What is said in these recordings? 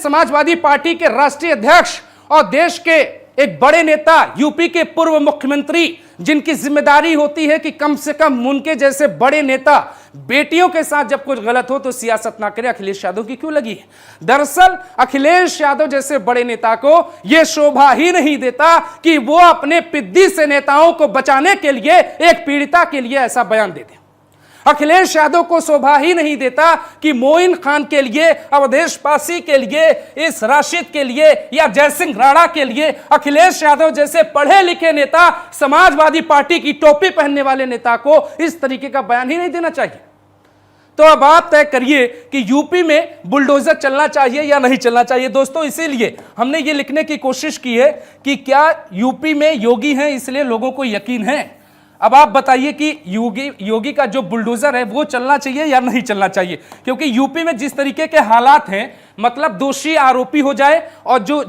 Samajwadi party के राष्ट्रीय अध्यक्ष और देश के एक बड़े नेता, यूपी के पूर्व मुख्यमंत्री, जिनकी जिम्मेदारी होती है कि कम से कम उनके जैसे बड़े नेता बेटियों के साथ जब कुछ गलत हो तो सियासत ना करे, अखिलेश यादव की क्यों लगी है? दरअसल अखिलेश यादव जैसे बड़े नेता को यह शोभा ही नहीं देता कि वो अपने पिद्दी से नेताओं को बचाने के लिए एक पीड़िता के लिए ऐसा बयान दे दे। अखिलेश यादव को शोभा ही नहीं देता कि मोइन खान के लिए, अवधेश पासी के लिए, इस राशिद के लिए या जयसिंह राणा के लिए अखिलेश यादव जैसे पढ़े लिखे नेता, समाजवादी पार्टी की टोपी पहनने वाले नेता को इस तरीके का बयान ही नहीं देना चाहिए। तो अब आप तय करिए कि यूपी में बुलडोजर चलना चाहिए या नहीं चलना चाहिए। दोस्तों, इसीलिए हमने ये लिखने की कोशिश की है कि क्या यूपी में योगी हैं इसलिए लोगों को यकीन है। अब आप बताइए कि योगी का जो बुलडोजर है वो चलना चाहिए या नहीं चलना चाहिए, क्योंकि यूपी में जिस तरीके के हालात हैं, मतलब दोषी आरोपी हो जाए और जो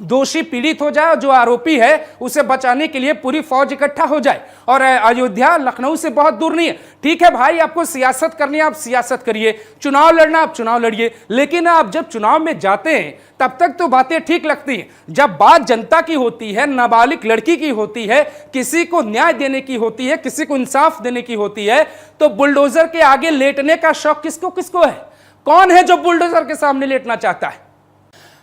दोषी पीड़ित हो जाए और जो आरोपी है उसे बचाने के लिए पूरी फौज इकट्ठा हो जाए। और अयोध्या लखनऊ से बहुत दूर नहीं है। ठीक है भाई, आपको सियासत करनी है, आप सियासत करिए, चुनाव लड़ना आप चुनाव लड़िए, लेकिन आप जब चुनाव में जाते हैं तब तक तो बातें ठीक लगती हैं। जब बात जनता की होती है, नाबालिग लड़की की होती है, किसी को न्याय देने की होती है, किसी को इंसाफ देने की होती है, तो बुलडोजर के आगे लेटने का शौक किसको किसको है? कौन है जो बुलडोजर के सामने लेटना चाहता है?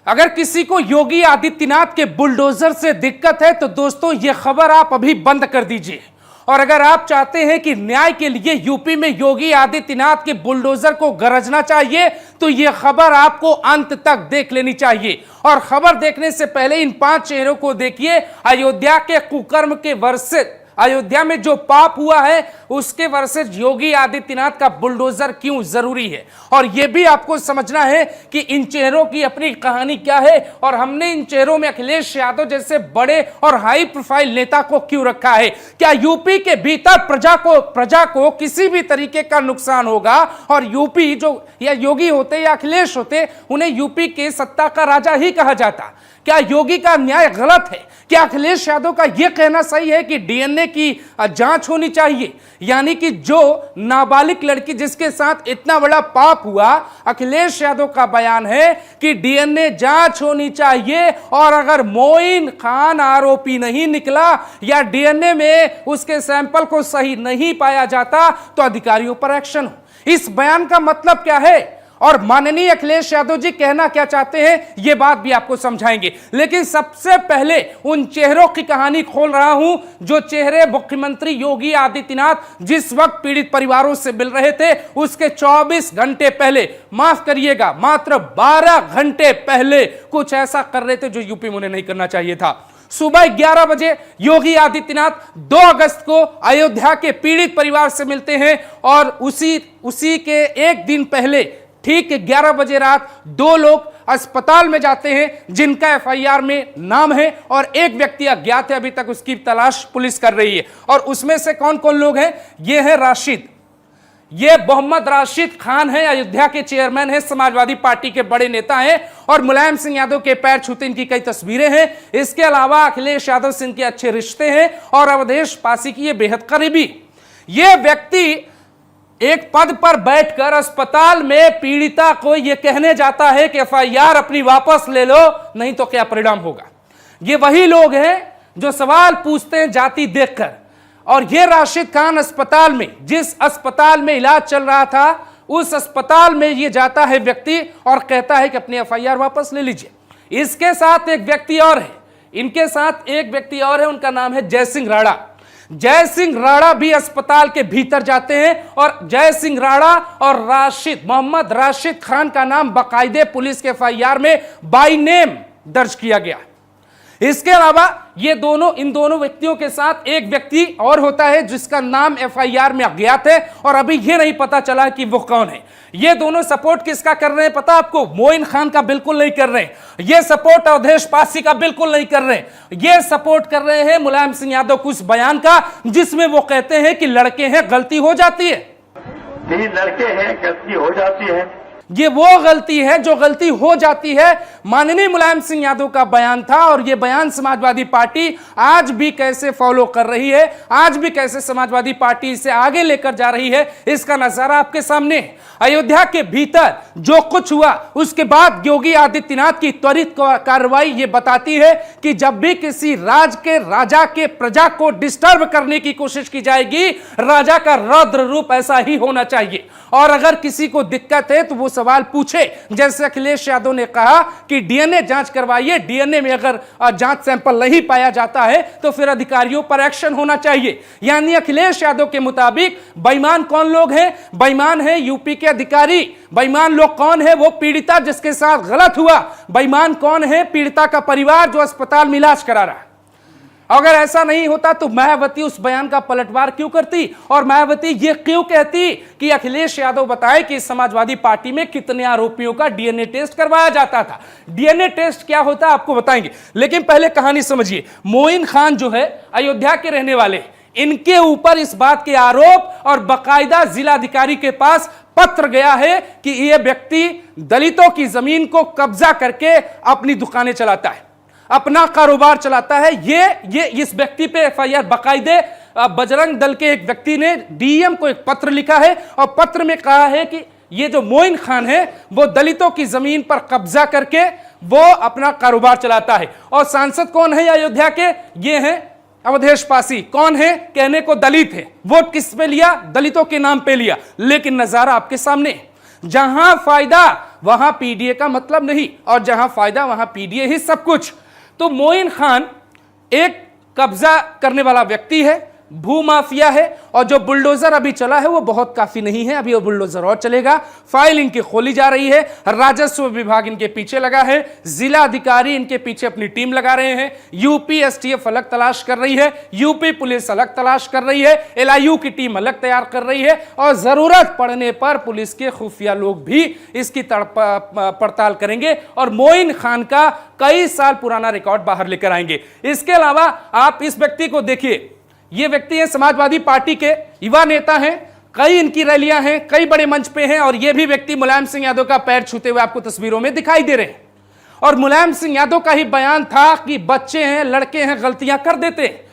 अगर किसी को योगी आदित्यनाथ के बुलडोजर से दिक्कत है तो दोस्तों यह खबर आप अभी बंद कर दीजिए। और अगर आप चाहते हैं कि न्याय के लिए यूपी में योगी आदित्यनाथ के बुलडोजर को गरजना चाहिए तो यह खबर आपको अंत तक देख लेनी चाहिए। और खबर देखने से पहले इन 5 चेहरों को देखिए। अयोध्या के कुकर्म के वर्षित, अयोध्या में जो पाप हुआ है उसके वर्षित योगी आदित्यनाथ का बुलडोजर क्यों जरूरी है, और यह भी आपको समझना है कि इन चेहरों की अपनी कहानी क्या है और हमने इन चेहरों में अखिलेश यादव जैसे बड़े और हाई प्रोफाइल नेता को क्यों रखा है। क्या यूपी के भीतर प्रजा को किसी भी तरीके का नुकसान होगा? और यूपी जो या योगी होते या अखिलेश होते, उन्हें यूपी के सत्ता का राजा ही कहा जाता। क्या योगी का न्याय गलत है? क्या अखिलेश यादव का यह कहना सही है कि डीएनए की जांच होनी चाहिए? यानी कि जो नाबालिग लड़की जिसके साथ इतना बड़ा पाप हुआ, अखिलेश यादव का बयान है कि डीएनए जांच होनी चाहिए, और अगर मोइन खान आरोपी नहीं निकला या डीएनए में उसके सैंपल को सही नहीं पाया जाता तो अधिकारियों पर एक्शन हो। इस बयान का मतलब क्या है और माननीय अखिलेश यादव जी कहना क्या चाहते हैं, यह बात भी आपको समझाएंगे। लेकिन सबसे पहले उन चेहरों की कहानी खोल रहा हूं जो चेहरे मुख्यमंत्री योगी आदित्यनाथ जिस वक्त पीड़ित परिवारों से मिल रहे थे उसके 24 घंटे पहले, माफ करिएगा मात्र 12 घंटे पहले कुछ ऐसा कर रहे थे जो यूपी में उन्हें नहीं करना चाहिए था। सुबह 11 बजे योगी आदित्यनाथ 2 अगस्त को अयोध्या के पीड़ित परिवार से मिलते हैं और उसी के एक दिन पहले ठीक 11 बजे रात 2 लोग अस्पताल में जाते हैं जिनका एफआईआर में नाम है, और एक व्यक्ति अज्ञात है, अभी तक उसकी तलाश पुलिस कर रही है। और उसमें से कौन कौन लोग हैं? ये है राशिद, ये मोहम्मद राशिद खान है, अयोध्या के चेयरमैन है, समाजवादी पार्टी के बड़े नेता हैं और मुलायम सिंह यादव के पैर छूते इनकी कई तस्वीरें हैं। इसके अलावा अखिलेश यादव से इनके अच्छे रिश्ते हैं और अवधेश पासी की ये बेहद करीबी। ये व्यक्ति एक पद पर बैठकर अस्पताल में पीड़िता को यह कहने जाता है कि एफआईआर अपनी वापस ले लो, नहीं तो क्या परिणाम होगा। ये वही लोग हैं जो सवाल पूछते हैं जाति देखकर। और ये राशिद खान अस्पताल में, जिस अस्पताल में इलाज चल रहा था, उस अस्पताल में ये जाता है व्यक्ति और कहता है कि अपनी एफआईआर वापस ले लीजिए। इसके साथ एक व्यक्ति और है, इनके साथ एक व्यक्ति और है, उनका नाम है जयसिंह राणा। जयसिंह राणा भी अस्पताल के भीतर जाते हैं और जयसिंह राणा और राशिद, मोहम्मद राशिद खान का नाम बाकायदे पुलिस के एफआईआर में बाय नेम दर्ज किया गया। इसके अलावा इन दोनों व्यक्तियों के साथ एक व्यक्ति और होता है जिसका नाम एफआईआर में अज्ञात है और अभी यह नहीं पता चला कि वो कौन है। ये दोनों सपोर्ट किसका कर रहे हैं पता आपको? मोइन खान का बिल्कुल नहीं कर रहे हैं। ये सपोर्ट अवधेश पासी का बिल्कुल नहीं कर रहे हैं। ये सपोर्ट कर रहे हैं मुलायम सिंह यादव कुछ बयान का जिसमें वो कहते हैं कि लड़के हैं, गलती हो जाती है। लड़के हैं, गलती हो जाती है। ये वो गलती है जो गलती हो जाती है। माननीय मुलायम सिंह यादव का बयान था और ये बयान समाजवादी पार्टी आज भी कैसे फॉलो कर रही है, आज भी कैसे समाजवादी पार्टी इसे आगे लेकर जा रही है, इसका नजारा आपके सामने। अयोध्या के भीतर जो कुछ हुआ उसके बाद योगी आदित्यनाथ की त्वरित कार्रवाई ये बताती है कि जब भी किसी राजा के प्रजा को डिस्टर्ब करने की कोशिश की जाएगी, राजा का रौद्र रूप ऐसा ही होना चाहिए। और अगर किसी को दिक्कत है तो वो सवाल पूछे, जैसे अखिलेश यादव ने कहा कि डीएनए जांच करवाइए, डीएनए में अगर जांच सैंपल नहीं पाया जाता है तो फिर अधिकारियों पर एक्शन होना चाहिए। यानी अखिलेश यादव के मुताबिक बेईमान कौन लोग हैं? बेईमान है यूपी के अधिकारी। बेईमान लोग कौन है? वो पीड़िता जिसके साथ गलत हुआ। बेईमान कौन है? पीड़िता का परिवार जो अस्पताल में इलाज करा रहा है। अगर ऐसा नहीं होता तो मायावती उस बयान का पलटवार क्यों करती और मायावती ये क्यों कहती कि अखिलेश यादव बताए कि समाजवादी पार्टी में कितने आरोपियों का डीएनए टेस्ट करवाया जाता था। डीएनए टेस्ट क्या होता है आपको बताएंगे, लेकिन पहले कहानी समझिए। मोइन खान जो है अयोध्या के रहने वाले, इनके ऊपर इस बात के आरोप और बाकायदा जिलाधिकारी के पास पत्र गया है कि यह व्यक्ति दलितों की जमीन को कब्जा करके अपनी दुकानें चलाता है, अपना कारोबार चलाता है। ये इस व्यक्ति पे एफआईआर बाकायदे बजरंग दल के एक व्यक्ति ने डीएम को एक पत्र लिखा है और पत्र में कहा है कि ये जो मोइन खान है वो दलितों की जमीन पर कब्जा करके वो अपना कारोबार चलाता है। और सांसद कौन है अयोध्या के? ये हैं अवधेश पासी। कौन है? कहने को दलित है। वोट किस पे लिया? दलितों के नाम पे लिया। लेकिन नजारा आपके सामने, जहां फायदा वहां पीडीए का मतलब नहीं और जहां फायदा वहां पीडीए ही सब कुछ। तो मोइन खान एक कब्जा करने वाला व्यक्ति है, भूमाफिया है, और जो बुलडोजर अभी चला है वो बहुत काफी नहीं है, अभी वो बुलडोजर और चलेगा। फाइल इनकी खोली जा रही है, राजस्व विभाग इनके पीछे लगा है, जिला अधिकारी इनके पीछे अपनी टीम लगा रहे हैं, यूपी एसटीएफ अलग तलाश कर रही है, यूपी पुलिस अलग तलाश कर रही है, एलआईयू की टीम अलग तैयार कर रही है और जरूरत पड़ने पर पुलिस के खुफिया लोग भी इसकी पड़ताल करेंगे और मोइन खान का कई साल पुराना रिकॉर्ड बाहर लेकर आएंगे। इसके अलावा आप इस व्यक्ति को देखिए, ये व्यक्ति है समाजवादी पार्टी के युवा नेता हैं, कई इनकी रैलियां हैं, कई बड़े मंच पे हैं और ये भी व्यक्ति मुलायम सिंह यादव का पैर छूते हुए आपको तस्वीरों में दिखाई दे रहे हैं। और मुलायम सिंह यादव का ही बयान था कि बच्चे हैं, लड़के हैं, गलतियां कर देते हैं।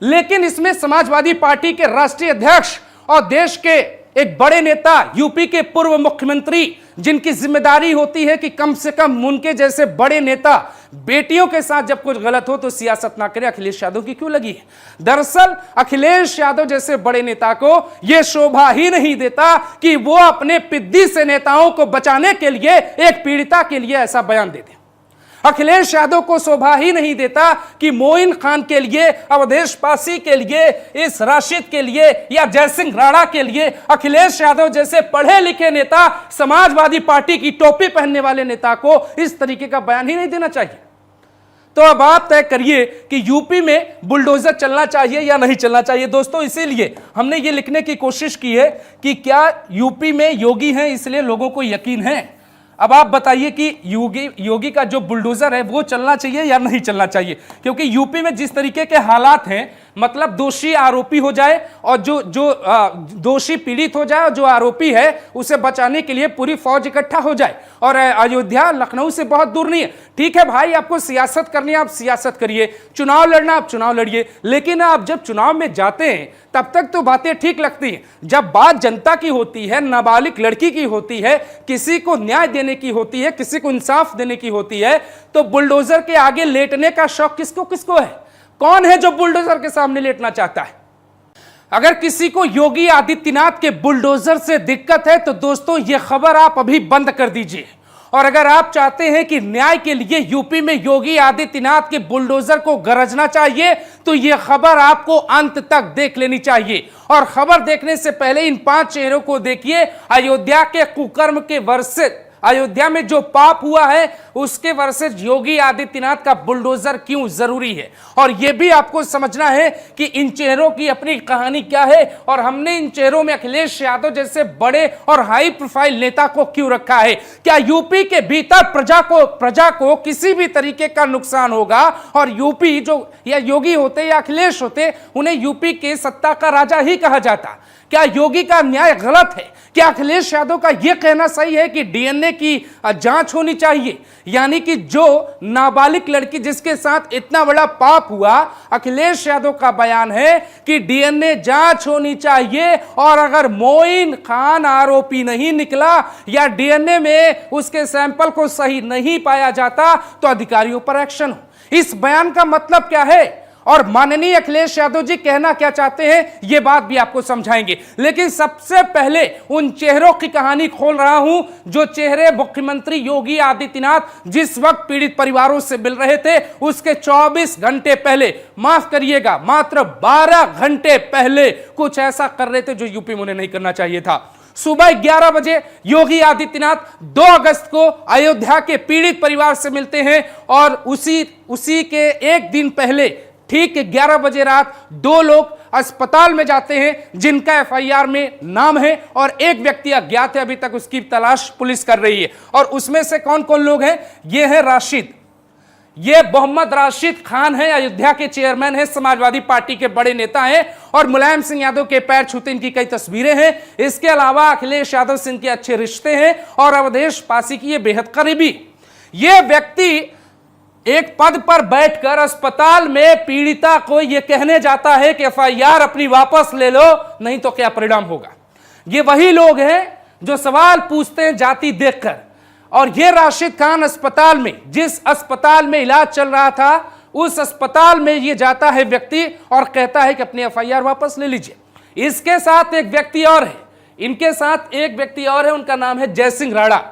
लेकिन इसमें समाजवादी पार्टी के राष्ट्रीय अध्यक्ष और देश के एक बड़े नेता, यूपी के पूर्व मुख्यमंत्री, जिनकी जिम्मेदारी होती है कि कम से कम उनके जैसे बड़े नेता बेटियों के साथ जब कुछ गलत हो तो सियासत ना करे, अखिलेश यादव की क्यों लगी है? दरअसल अखिलेश यादव जैसे बड़े नेता को यह शोभा ही नहीं देता कि वो अपने पिद्दी से नेताओं को बचाने के लिए एक पीड़िता के लिए ऐसा बयान दे दे। अखिलेश यादव को शोभा ही नहीं देता कि मोइन खान के लिए, अवधेश पासी के लिए, इस राशिद के लिए या जयसिंह राणा के लिए अखिलेश यादव जैसे पढ़े लिखे नेता, समाजवादी पार्टी की टोपी पहनने वाले नेता को इस तरीके का बयान ही नहीं देना चाहिए। तो अब आप तय करिए कि यूपी में बुलडोजर चलना चाहिए या नहीं चलना चाहिए। दोस्तों, इसीलिए हमने ये लिखने की कोशिश की है कि क्या यूपी में योगी हैं इसलिए लोगों को यकीन है। अब आप बताइए कि योगी का जो बुलडोजर है वो चलना चाहिए या नहीं चलना चाहिए, क्योंकि यूपी में जिस तरीके के हालात हैं, मतलब दोषी आरोपी हो जाए और जो दोषी पीड़ित हो जाए और जो आरोपी है उसे बचाने के लिए पूरी फौज इकट्ठा हो जाए। और अयोध्या लखनऊ से बहुत दूर नहीं है। ठीक है भाई, आपको सियासत करनी है, आप सियासत करिए, चुनाव लड़ना आप चुनाव लड़िए, लेकिन आप जब चुनाव में जाते हैं तब तक तो बातें ठीक लगती हैं। जब बात जनता की होती है, नाबालिग लड़की की होती है, किसी को न्याय देने की होती है, किसी को इंसाफ देने की होती है, तो बुलडोजर के आगे लेटने का शौक किसको किसको है? कौन है जो बुलडोजर के सामने लेटना चाहता है? अगर किसी को योगी आदित्यनाथ के बुलडोजर से दिक्कत है तो दोस्तों ये खबर आप अभी बंद कर दीजिए। और अगर आप चाहते हैं कि न्याय के लिए यूपी में योगी आदित्यनाथ के बुलडोजर को गरजना चाहिए तो यह खबर आपको अंत तक देख लेनी चाहिए। और खबर देखने से पहले इन 5 चेहरों को देखिए। अयोध्या के कुकर्म के वर्षित, अयोध्या में जो पाप हुआ है उसके वर्षित योगी आदित्यनाथ का बुलडोजर क्यों जरूरी है, और यह भी आपको समझना है कि इन चेहरों की अपनी कहानी क्या है और हमने इन चेहरों में अखिलेश यादव जैसे बड़े और हाई प्रोफाइल नेता को क्यों रखा है। क्या यूपी के भीतर प्रजा को किसी भी तरीके का नुकसान होगा और यूपी जो या योगी होते या अखिलेश होते उन्हें यूपी के सत्ता का राजा ही कहा जाता। क्या योगी का न्याय गलत है? क्या अखिलेश यादव का यह कहना सही है कि डीएनए की जांच होनी चाहिए? यानी कि जो नाबालिग लड़की जिसके साथ इतना बड़ा पाप हुआ, अखिलेश यादव का बयान है कि डीएनए जांच होनी चाहिए, और अगर मोइन खान आरोपी नहीं निकला या डीएनए में उसके सैंपल को सही नहीं पाया जाता तो अधिकारियों पर एक्शन हो। इस बयान का मतलब क्या है और माननीय अखिलेश यादव जी कहना क्या चाहते हैं, यह बात भी आपको समझाएंगे। लेकिन सबसे पहले उन चेहरों की कहानी खोल रहा हूं जो चेहरे मुख्यमंत्री योगी आदित्यनाथ जिस वक्त पीड़ित परिवारों से मिल रहे थे उसके 24 घंटे पहले, माफ करिएगा मात्र 12 घंटे पहले कुछ ऐसा कर रहे थे जो यूपी में उन्हें नहीं करना चाहिए था। सुबह 11 बजे योगी आदित्यनाथ 2 अगस्त को अयोध्या के पीड़ित परिवार से मिलते हैं, और उसी के एक दिन पहले ठीक 11 बजे रात 2 लोग अस्पताल में जाते हैं जिनका एफआईआर में नाम है, और एक व्यक्ति अज्ञात है, अभी तक उसकी तलाश पुलिस कर रही है। और उसमें से कौन कौन लोग हैं? ये है राशिद, ये मोहम्मद राशिद खान है, अयोध्या के चेयरमैन है, समाजवादी पार्टी के बड़े नेता हैं, और मुलायम सिंह यादव के पैर छूते इनकी कई तस्वीरें हैं। इसके अलावा अखिलेश यादव से इनके अच्छे रिश्ते हैं, और अवधेश पासी की ये बेहद करीबी। ये व्यक्ति एक पद पर बैठकर अस्पताल में पीड़िता को यह कहने जाता है कि एफआईआर अपनी वापस ले लो, नहीं तो क्या परिणाम होगा। ये वही लोग हैं जो सवाल पूछते हैं जाति देखकर। और ये राशिद खान अस्पताल में, जिस अस्पताल में इलाज चल रहा था, उस अस्पताल में ये जाता है व्यक्ति और कहता है कि अपनी एफआईआर वापस ले लीजिए। इसके साथ एक व्यक्ति और है, इनके साथ एक व्यक्ति और है, उनका नाम है जय सिंह राणा।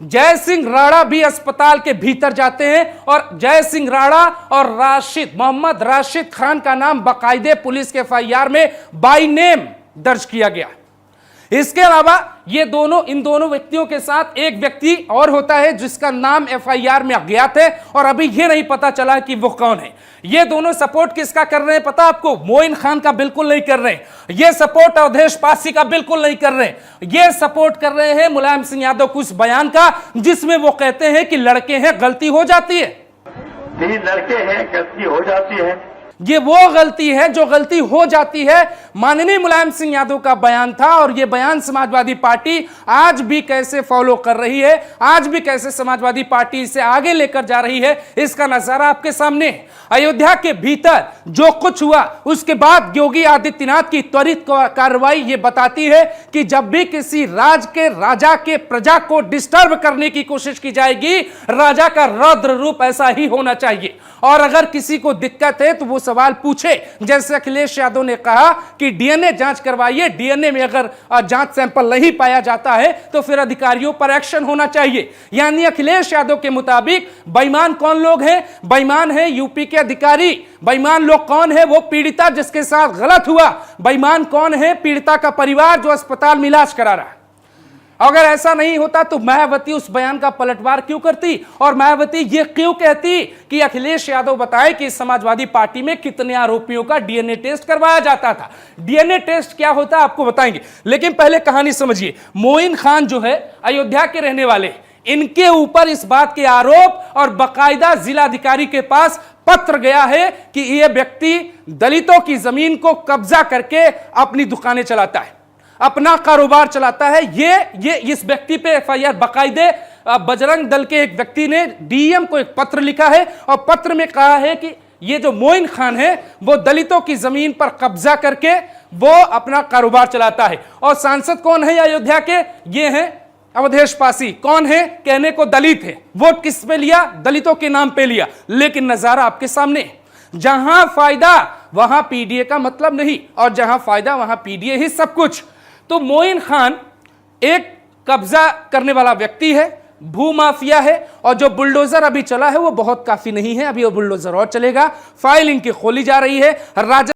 जय सिंह राणा भी अस्पताल के भीतर जाते हैं, और जय सिंह राणा और मोहम्मद राशिद खान का नाम बाकायदे पुलिस के एफआईआर में बाय नेम दर्ज किया गया। इसके अलावा इन दोनों व्यक्तियों के साथ एक व्यक्ति और होता है जिसका नाम एफआईआर में अज्ञात है, और अभी यह नहीं पता चला कि वो कौन है। ये दोनों सपोर्ट किसका कर रहे हैं पता आपको? मोइन खान का बिल्कुल नहीं कर रहे हैं। ये सपोर्ट अवधेश पासी का बिल्कुल नहीं कर रहे हैं। ये सपोर्ट कर रहे हैं मुलायम सिंह यादव को उस बयान का जिसमें वो कहते हैं कि लड़के हैं, गलती हो जाती है। लड़के हैं, गलती हो जाती है। ये वो गलती है जो गलती हो जाती है। माननीय मुलायम सिंह यादव का बयान था, और ये बयान समाजवादी पार्टी आज भी कैसे फॉलो कर रही है, आज भी कैसे समाजवादी पार्टी इसे आगे लेकर जा रही है, इसका नजारा आपके सामने। अयोध्या के भीतर जो कुछ हुआ उसके बाद योगी आदित्यनाथ की त्वरित कार्रवाई ये बताती है कि जब भी किसी राजा के प्रजा को डिस्टर्ब करने की कोशिश की जाएगी, राजा का रौद्र रूप ऐसा ही होना चाहिए। और अगर किसी को दिक्कत है तो वो सवाल पूछे, जैसे अखिलेश यादव ने कहा कि डीएनए जांच करवाइए, डीएनए में अगर जांच सैंपल नहीं पाया जाता है तो फिर अधिकारियों पर एक्शन होना चाहिए। यानी अखिलेश यादव के मुताबिक बेईमान कौन लोग हैं? बेईमान है यूपी के अधिकारी। बेईमान लोग कौन है? वो पीड़िता जिसके साथ गलत हुआ। बेईमान कौन है? पीड़िता का परिवार जो अस्पताल में इलाज करा रहा है। अगर ऐसा नहीं होता तो मायावती उस बयान का पलटवार क्यों करती, और मायावती ये क्यों कहती कि अखिलेश यादव बताए कि समाजवादी पार्टी में कितने आरोपियों का डीएनए टेस्ट करवाया जाता था। डीएनए टेस्ट क्या होता है आपको बताएंगे, लेकिन पहले कहानी समझिए। मोइन खान जो है अयोध्या के रहने वाले, इनके ऊपर इस बात के आरोप और बाकायदा जिलाधिकारी के पास पत्र गया है कि यह व्यक्ति दलितों की जमीन को कब्जा करके अपनी दुकानें चलाता है, अपना कारोबार चलाता है। ये इस व्यक्ति पे एफआईआर बाकायदे बजरंग दल के एक व्यक्ति ने डीएम को एक पत्र लिखा है, और पत्र में कहा है कि ये जो मोइन खान है वो दलितों की जमीन पर कब्जा करके वो अपना कारोबार चलाता है। और सांसद कौन है अयोध्या के? ये हैं अवधेश पासी। कौन है? कहने को दलित है। वोट किस पे लिया? दलितों के नाम पे लिया। लेकिन नजारा आपके सामने, जहां फायदा वहां पीडीए का मतलब नहीं, और जहां फायदा वहां पीडीए ही सब कुछ। तो मोइन खान एक कब्जा करने वाला व्यक्ति है, भूमाफिया है, और जो बुलडोजर अभी चला है वो बहुत काफी नहीं है, अभी वो बुलडोजर और चलेगा। फाइल इनकी खोली जा रही है। राजा